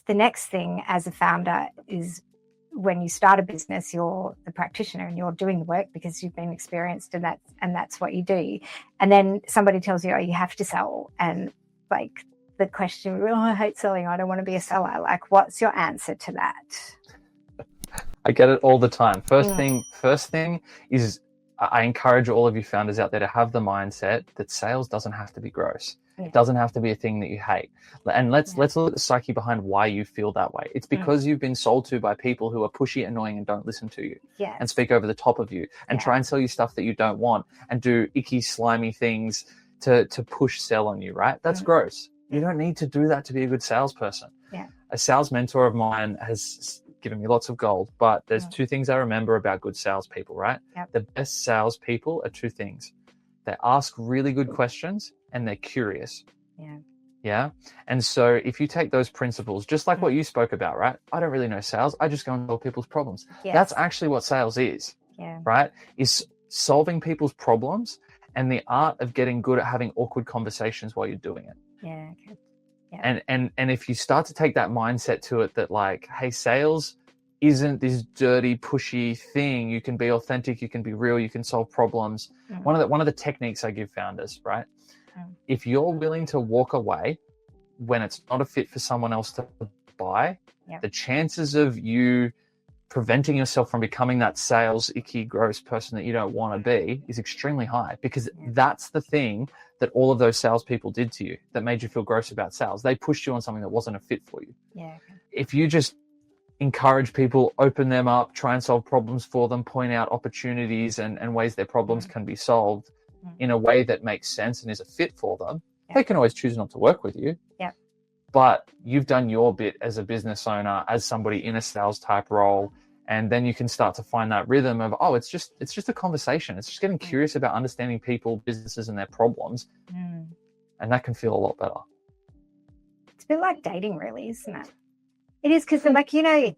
the next thing as a founder is when you start a business, you're the practitioner and you're doing the work because you've been experienced, and that's what you do. And then somebody tells you, oh, you have to sell. And like the question, oh, I hate selling, I don't want to be a seller. Like, what's your answer to that? I get it all the time. First thing is, I encourage all of you founders out there to have the mindset that sales doesn't have to be gross. It doesn't have to be a thing that you hate. And let's look at the psyche behind why you feel that way. It's because you've been sold to by people who are pushy, annoying, and don't listen to you and speak over the top of you and try and sell you stuff that you don't want and do icky, slimy things to push sell on you, right? That's gross. You don't need to do that to be a good salesperson. A sales mentor of mine has given me lots of gold, but there's two things I remember about good salespeople, right? The best salespeople are two things. They ask really good questions and they're curious. Yeah. And so if you take those principles, just like what you spoke about, right? I don't really know sales. I just go and solve people's problems. That's actually what sales is, right? Is solving people's problems and the art of getting good at having awkward conversations while you're doing it. And if you start to take that mindset to it, that like, hey, sales isn't this dirty, pushy thing. You can be authentic, you can be real, you can solve problems. One of the techniques I give founders, right? If you're willing to walk away when it's not a fit for someone else to buy, the chances of you preventing yourself from becoming that sales icky, gross person that you don't want to be is extremely high, because that's the thing that all of those salespeople did to you that made you feel gross about sales. They pushed you on something that wasn't a fit for you. If you just encourage people, open them up, try and solve problems for them, point out opportunities and ways their problems can be solved in a way that makes sense and is a fit for them, they can always choose not to work with you. But you've done your bit as a business owner, as somebody in a sales type role, and then you can start to find that rhythm of, oh, it's just a conversation. It's just getting curious about understanding people, businesses, and their problems, and that can feel a lot better. It's a bit like dating, really, isn't it? It is, because, like, you know,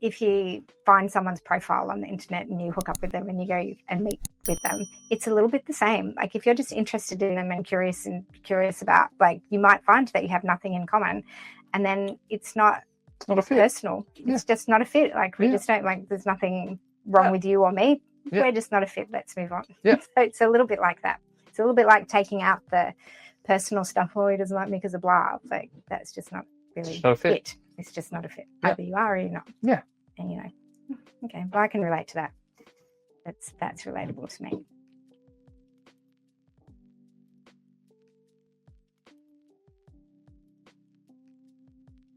if you find someone's profile on the internet and you hook up with them and you go and meet with them, it's a little bit the same. Like, if you're just interested in them and curious about, like, you might find that you have nothing in common, and then it's not a fit. Personal. It's just not a fit. Like, we just don't, like, there's nothing wrong with you or me. We're just not a fit. Let's move on. So it's a little bit like that. It's a little bit like taking out the personal stuff. Oh, he doesn't like me because of blah. Like, that's just not really not a fit. It's just not a fit. Either you are or you're not. And, you know, okay, well, I can relate to that. That's relatable to me.